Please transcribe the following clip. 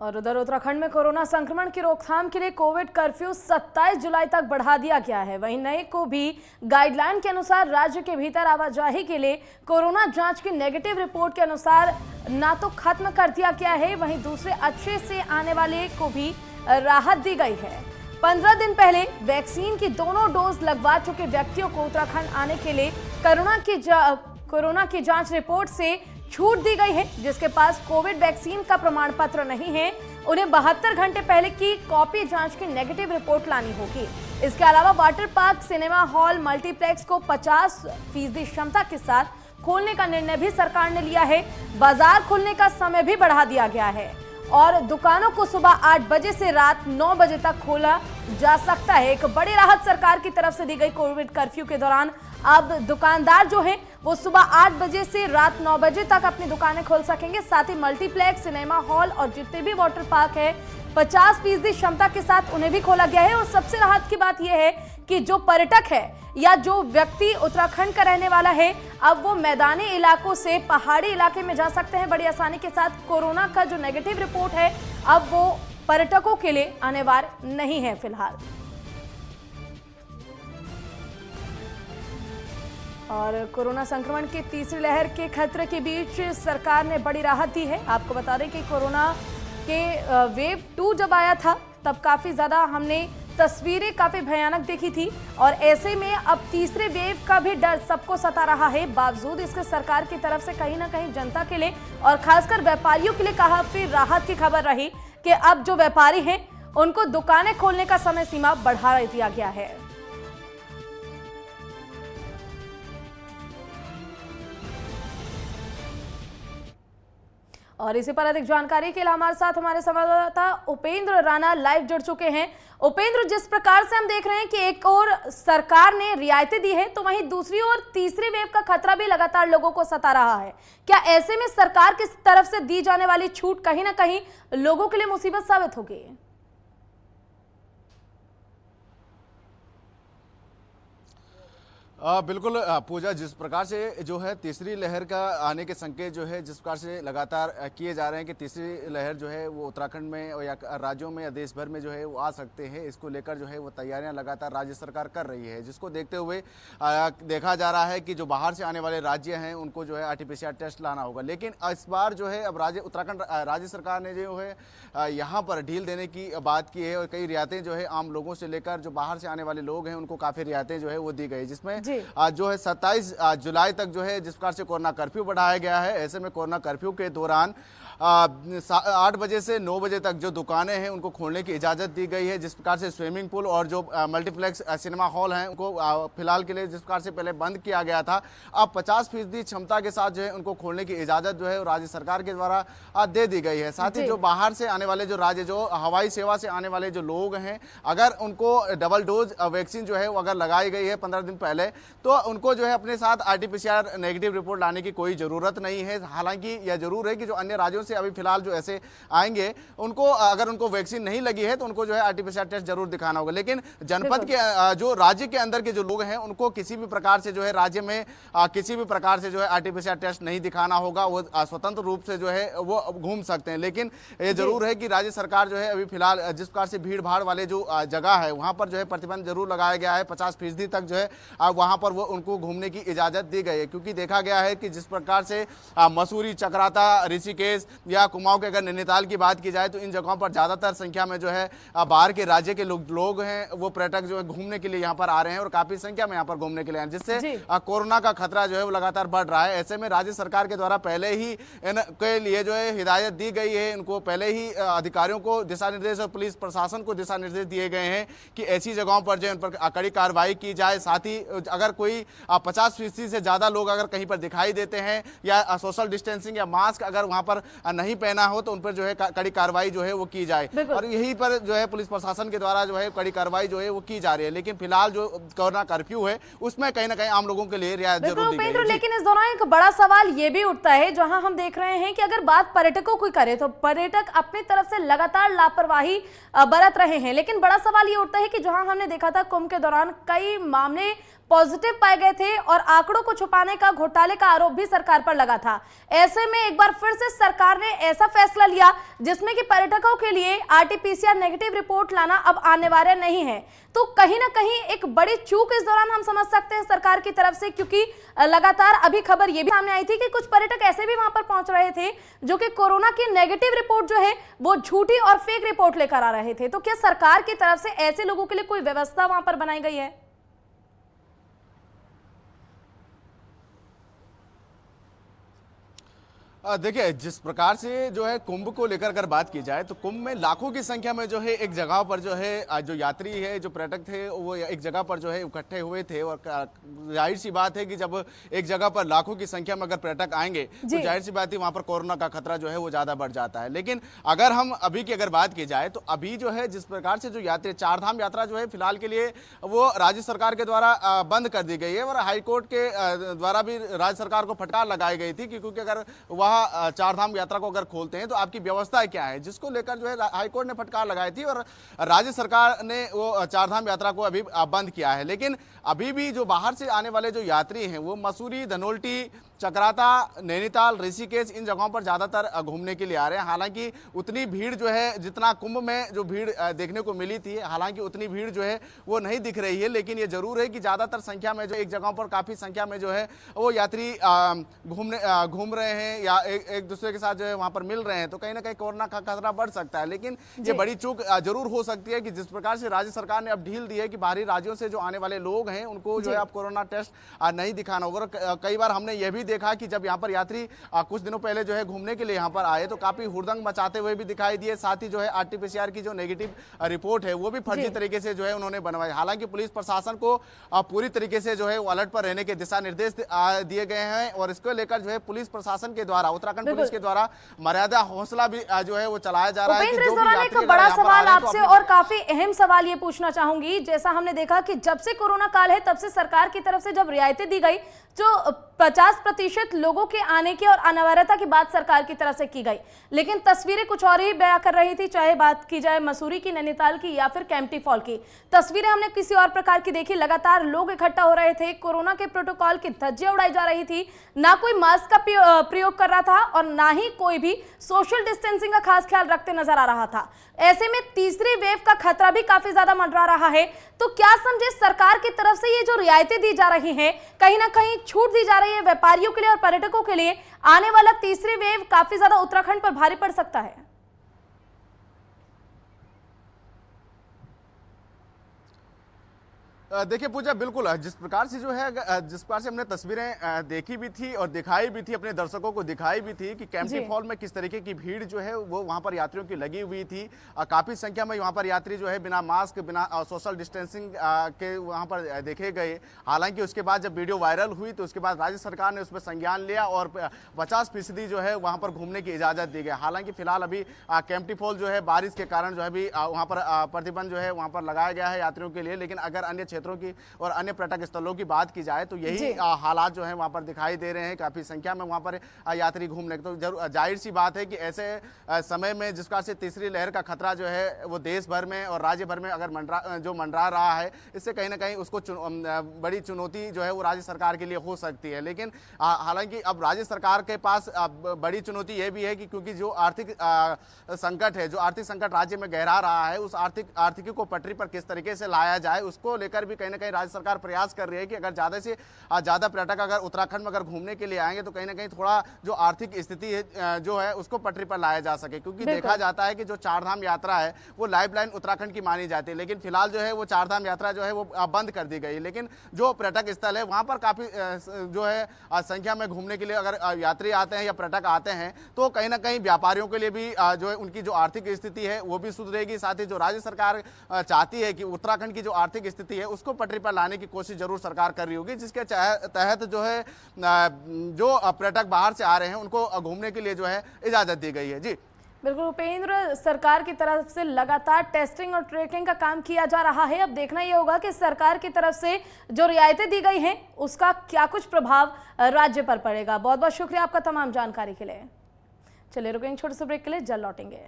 और उधर उत्तराखंड में कोरोना संक्रमण की रोकथाम के लिए कोविड कर्फ्यू 27 जुलाई तक बढ़ा दिया गया है। वहीं नए को भी गाइडलाइन के अनुसार राज्य के भीतर आवाजाही के लिए कोरोना जांच की नेगेटिव रिपोर्ट के अनुसार ना तो खत्म कर दिया गया है, वहीं दूसरे अच्छे से आने वाले को भी राहत दी गई है। 15 दिन पहले वैक्सीन की दोनों डोज लगवा चुके व्यक्तियों को उत्तराखंड आने के लिए कोरोना की जांच रिपोर्ट से छूट दी गई है। जिसके पास कोविड वैक्सीन का प्रमाण पत्र नहीं है, उन्हें 72 घंटे पहले की कॉपी जांच की नेगेटिव रिपोर्ट लानी होगी। इसके अलावा water park, cinema hall, multiplex को 50% क्षमता के साथ खोलने का निर्णय भी सरकार ने लिया है। बाजार खुलने का समय भी बढ़ा दिया गया है और दुकानों को सुबह 8 बजे से रात 9 बजे तक खोला जा सकता है। एक बड़ी राहत सरकार की तरफ से दी गई कोविड कर्फ्यू के दौरान अब दुकानदार जो हैं वो सुबह 8 बजे से रात 9 बजे तक अपनी दुकानें खोल सकेंगे। साथ ही मल्टीप्लेक्स, सिनेमा हॉल और जितने भी वाटर पार्क है 50% क्षमता के साथ उन्हें भी खोला गया है। और सबसे राहत की बात यह है कि जो पर्यटक है या जो व्यक्ति उत्तराखंड का रहने वाला है, अब वो मैदानी इलाकों से पहाड़ी इलाके में जा सकते हैं बड़ी आसानी के साथ। कोरोना का जो नेगेटिव रिपोर्ट है अब वो पर्यटकों के लिए अनिवार्य नहीं है फिलहाल। और कोरोना संक्रमण की तीसरी लहर के खतरे के बीच सरकार ने बड़ी राहत दी है। आपको बता दें कि कोरोना के वेव 2 जब आया था तब काफी ज्यादा हमने तस्वीरें काफी भयानक देखी थी और ऐसे में अब तीसरे वेव का भी डर सबको सता रहा है। बावजूद इसके सरकार की तरफ से कहीं ना कहीं जनता के लिए और खासकर व्यापारियों के लिए काफी राहत की खबर रही कि अब जो व्यापारी हैं उनको दुकानें खोलने का समय सीमा बढ़ा दिया गया है। और इसी पर अधिक जानकारी के लिए हमारे साथ हमारे संवाददाता उपेंद्र राणा लाइव जुड़ चुके हैं। उपेंद्र, जिस प्रकार से हम देख रहे हैं कि एक और सरकार ने रियायतें दी है तो वहीं दूसरी ओर तीसरी वेव का खतरा भी लगातार लोगों को सता रहा है। क्या ऐसे में सरकार की तरफ से दी जाने वाली छूट कहीं ना कहीं लोगों के लिए मुसीबत साबित होगी? बिल्कुल पूजा, जिस प्रकार से जो है तीसरी लहर का आने के संकेत जो है जिस प्रकार से लगातार किए जा रहे हैं कि तीसरी लहर जो है वो उत्तराखंड में या राज्यों में या देश भर में जो है वो आ सकते हैं, इसको लेकर जो है वो तैयारियां लगातार राज्य सरकार कर रही है। जिसको देखते हुए देखा जा रहा है कि जो बाहर से आने वाले राज्य हैं उनको जो है आरटीपीसीआर टेस्ट लाना होगा। लेकिन इस बार जो है अब उत्तराखंड राज्य सरकार ने जो है यहाँ पर ढील देने की बात की है और कई रियायतें जो है आम लोगों से लेकर जो बाहर से आने वाले लोग हैं उनको काफ़ी रियायतें जो है वो दी गई, जिसमें जो है 27 जुलाई तक जो है जिस प्रकार से कोरोना कर्फ्यू बढ़ाया गया है। ऐसे में कोरोना कर्फ्यू के दौरान 8 बजे से 9 बजे तक जो दुकानें हैं उनको खोलने की इजाज़त दी गई है। जिस प्रकार से स्विमिंग पूल और जो मल्टीप्लेक्स सिनेमा हॉल हैं उनको फिलहाल के लिए जिस प्रकार से पहले बंद किया गया था, अब 50% क्षमता के साथ जो है उनको खोलने की इजाज़त जो है राज्य सरकार के द्वारा दे दी गई है। साथ ही जो बाहर से आने वाले जो हवाई सेवा से आने वाले जो लोग हैं, अगर उनको डबल डोज वैक्सीन जो है वो अगर लगाई गई है 15 दिन पहले, तो उनको जो है अपने साथ आरटीपीसीआर नेगेटिव रिपोर्ट लाने की कोई ज़रूरत नहीं है। हालांकि यह जरूर है कि जो अन्य राज्यों से अभी फिलहाल जो ऐसे आएंगे उनको अगर उनको वैक्सीन नहीं लगी है तो उनको जो है आरटीपीसीआर टेस्ट जरूर दिखाना होगा। लेकिन जनपद के जो राज्य के अंदर के जो लोग हैं उनको किसी भी प्रकार से जो है राज्य में किसी भी प्रकार से जो है आरटीपीसीआर टेस्ट नहीं दिखाना होगा, वो स्वतंत्र रूप से जो है वो घूम सकते हैं। लेकिन ये जरूर है कि राज्य सरकार जो है अभी फिलहाल जिस प्रकार से भीड़ भाड़ वाले जो जगह है वहां पर जो है प्रतिबंध जरूर लगाया गया है। 50% तक जो है वहां पर वो उनको घूमने की इजाजत दी गई है, क्योंकि देखा गया है कि जिस प्रकार से मसूरी, चक्राता, ऋषिकेश या कुमाऊं के अगर नैनीताल की बात की जाए तो इन जगहों पर ज्यादातर संख्या में जो है बाहर के राज्य के लोग हैं, वो पर्यटक जो है घूमने के लिए यहाँ पर आ रहे हैं और काफी संख्या में यहाँ पर घूमने के लिए, जिससे कोरोना का खतरा जो है वो लगातार बढ़ रहा है। ऐसे में राज्य सरकार के द्वारा पहले ही इनके लिए जो है हिदायत दी गई है, इनको पहले ही अधिकारियों को दिशा निर्देश और पुलिस प्रशासन को दिशा निर्देश दिए गए हैं कि ऐसी जगहों पर जो है उन पर कड़ी कार्रवाई की जाए। साथ ही अगर कोई 50% से ज्यादा लोग अगर कहीं पर दिखाई देते हैं या सोशल डिस्टेंसिंग या मास्क अगर वहां पर नहीं पहना हो तो उन पर जो है कड़ी कार्रवाई जो है वो की जाए। और यही पर जो है पुलिस प्रशासन के द्वारा जो है कड़ी कार्रवाई जो है वो की जा रही है। लेकिन फिलहाल जो कोरोना कर्फ्यू है उसमें कहीं ना कहीं आम लोगों के लिए रियायत जरूर दी गई है। लेकिन इस दौरान एक बड़ा सवाल ये भी उठता है, जहां हम देख रहे हैं कि अगर बात पर्यटकों की करें तो पर्यटक अपनी तरफ से लगातार लापरवाही बरत रहे हैं। लेकिन बड़ा सवाल ये उठता है कि जहां हमने देखा था कुंभ के दौरान कई मामले पॉजिटिव पाए गए थे और आंकड़ों को छुपाने का, घोटाले का आरोप भी सरकार पर लगा था। ऐसे में एक बार फिर से सरकार सरकार ने ऐसा फैसला लिया जिसमें कि पर्यटकों के लिए आरटीपीसीआर नेगेटिव रिपोर्ट लाना अब अनिवार्य नहीं है, तो कहीं ना कहीं एक बड़ी चूक इस दौरान हम समझ सकते हैं सरकार की तरफ से, क्योंकि लगातार अभी खबर यह भी सामने आई थी कि कुछ पर्यटक ऐसे भी वहां पर पहुंच रहे थे जो कि कोरोना की नेगेटिव रिपोर्ट जो है वो झूठी और फेक रिपोर्ट लेकर आ रहे थे। तो क्या सरकार की तरफ से ऐसे लोगों के लिए कोई व्यवस्था वहां पर बनाई गई है? देखिए, जिस प्रकार से जो है कुंभ को लेकर अगर बात की जाए तो कुंभ में लाखों की संख्या में जो है एक जगह पर जो है जो यात्री है, जो पर्यटक थे, वो एक जगह पर जो है इकट्ठे हुए थे। और जाहिर सी बात है कि जब एक जगह पर लाखों की संख्या में अगर पर्यटक आएंगे तो जाहिर सी बात है वहां पर कोरोना का खतरा जो है वो ज्यादा बढ़ जाता है। लेकिन अगर हम अभी की अगर बात की जाए तो अभी जो है जिस प्रकार से जो यात्री चारधाम यात्रा जो है फिलहाल के लिए वो राज्य सरकार के द्वारा बंद कर दी गई है और हाईकोर्ट के द्वारा भी राज्य सरकार को फटकार लगाई गई थी, क्योंकि अगर वह चारधाम यात्रा को अगर खोलते हैं तो आपकी व्यवस्था क्या है, जिसको लेकर जो है हाईकोर्ट ने फटकार लगाई थी और राज्य सरकार ने वो चारधाम यात्रा को अभी बंद किया है। लेकिन अभी भी जो बाहर से आने वाले जो यात्री हैं वो मसूरी, धनोल्टी, चक्राता, नैनीताल, ऋषिकेश इन जगहों पर ज्यादातर घूमने के लिए आ रहे हैं। हालांकि उतनी भीड़ जो है, जितना कुंभ में जो भीड़ देखने को मिली थी, हालांकि उतनी भीड़ जो है वो नहीं दिख रही है। लेकिन ये जरूर है कि ज्यादातर संख्या में जो एक जगहों पर काफी संख्या में जो है वो यात्री घूम रहे हैं या एक दूसरे के साथ जो है वहां पर मिल रहे हैं, तो कहीं ना कहीं कोरोना का खतरा बढ़ सकता है। लेकिन ये बड़ी चूक जरूर हो सकती है कि जिस प्रकार से राज्य सरकार ने अब ढील दी है कि बाहरी राज्यों से जो आने वाले लोग हैं उनको जो है अब कोरोना टेस्ट नहीं दिखाना होगा। कई बार हमने ये भी देखा कि जब यहाँ पर यात्री कुछ दिनों पहले जो है घूमने के लिए यहाँ पर आए तो काफी हुड़दंग मचाते हुए भी दिखाई दिए। साथ ही जो है आरटीपीसीआर की जो नेगेटिव रिपोर्ट है वो भी फर्जी तरीके से जो है उन्होंने बनवाई। हालांकि पुलिस प्रशासन को पूरी तरीके से जो है वो अलर्ट पर रहने के दिशा निर्देश दिए गए हैं और इसको लेकर जो है पुलिस प्रशासन के द्वारा, उत्तराखंड पुलिस के द्वारा मर्यादा हौसला भी जो है वो चलाया जा रहा है। इस दौरान एक बड़ा सवाल आपसे और काफी अहम सवाल ये पूछना चाहूंगी, जैसा हमने देखा कि जब से कोरोना काल है तब से सरकार की तरफ से जब रियायतें दी गई, जो 50% लोगों के आने की और अनिवार्यता की बात सरकार की तरफ से की गई, लेकिन तस्वीरें कुछ और ही बयां कर रही थी। चाहे बात की जाए मसूरी की, नैनीताल की या फिर कैंपटी फॉल की, तस्वीरें हमने किसी और प्रकार की देखी। लगातार लोग इकट्ठा हो रहे थे, कोरोना के प्रोटोकॉल की धज्जियां उड़ाई जा रही थी, ना कोई मास्क का प्रयोग कर रहा था और ना ही कोई भी सोशल डिस्टेंसिंग का खास ख्याल रखते नजर आ रहा था। ऐसे में तीसरी वेव का खतरा भी काफी ज्यादा मंडरा रहा है। तो क्या समझे, सरकार की तरफ से ये जो रियायतें दी जा रही हैं, कहीं ना कहीं छूट दी जा रही है व्यापारियों के लिए और पर्यटकों के लिए, आने वाला तीसरी वेव काफी ज्यादा उत्तराखंड पर भारी पड़ सकता है। देखिए पूजा, बिल्कुल जिस प्रकार से जो है, जिस प्रकार से हमने तस्वीरें देखी भी थी और दिखाई भी थी, अपने दर्शकों को दिखाई भी थी कि कैंपटी फॉल में किस तरीके की भीड़ जो है वो वहां पर यात्रियों की लगी हुई थी। काफी संख्या में वहां पर यात्री जो है बिना मास्क, बिना सोशल डिस्टेंसिंग के वहां पर देखे गए। हालांकि उसके बाद जब वीडियो वायरल हुई तो उसके बाद राज्य सरकार ने उस पर संज्ञान लिया और 50% जो है वहां पर घूमने की इजाजत दी गई। हालांकि फिलहाल अभी कैंपटी फॉल जो है बारिश के कारण जो है अभी वहां पर प्रतिबंध जो है वहां पर लगाया गया है यात्रियों के लिए। लेकिन अगर अन्य क्षेत्रों की और अन्य पर्यटक स्थलों की बात की जाए तो यही हालात जो है वहां पर दिखाई दे रहे हैं। काफी संख्या में वहां पर यात्री घूमने, तो जाहिर सी बात है कि ऐसे समय में जिस प्रकार से तीसरी लहर का खतरा जो है वो देश भर में और राज्य भर में अगर मंडरा रहा है, इससे कहीं ना कहीं उसको बड़ी चुनौती जो है वो राज्य सरकार के लिए हो सकती है। लेकिन हालांकि अब राज्य सरकार के पास बड़ी चुनौती यह भी है कि क्योंकि जो आर्थिक संकट है, जो आर्थिक संकट राज्य में गहरा रहा है, उस आर्थिकी को पटरी पर किस तरीके से लाया जाए, उसको लेकर भी कहीं ना कहीं राज्य सरकार प्रयास कर रही है कि अगर ज्यादा से ज्यादा पर्यटक अगर उत्तराखंड में अगर घूमने के लिए आएंगे तो कहीं ना कहीं थोड़ा जो आर्थिक स्थिति है जो है उसको पटरी पर लाया जा सके। क्योंकि देखा जाता है कि जो चारधाम यात्रा है वो लाइफलाइन उत्तराखंड की मानी जाती है, लेकिन फिलहाल जो है वो चारधाम यात्रा जो है वो बंद कर दी गई। लेकिन जो पर्यटक स्थल है वहां पर काफी जो है संख्या में घूमने के लिए अगर यात्री आते हैं या पर्यटक आते हैं तो कहीं ना कहीं व्यापारियों के लिए भी जो है उनकी जो आर्थिक स्थिति है वो भी सुधरेगी। साथ ही जो राज्य सरकार चाहती है कि उत्तराखंड की जो आर्थिक स्थिति है उसको पटरी पर लाने की कोशिश जरूर सरकार कर रही होगी, जिसके तहत जो है जो पर्यटक बाहर से आ रहे हैं उनको घूमने के लिए जो है इजाजत दी गई है। जी बिल्कुल उपेंद्र, सरकार की तरफ से लगातार टेस्टिंग और ट्रैकिंग का काम किया जा रहा है। अब देखना यह होगा कि सरकार की तरफ से जो रियायतें दी गई हैं उसका क्या कुछ प्रभाव राज्य पर पड़ेगा। बहुत बहुत शुक्रिया आपका तमाम जानकारी के लिए। चलिए रुकेंगे छोटे से ब्रेक के लिए, जल्द लौटेंगे।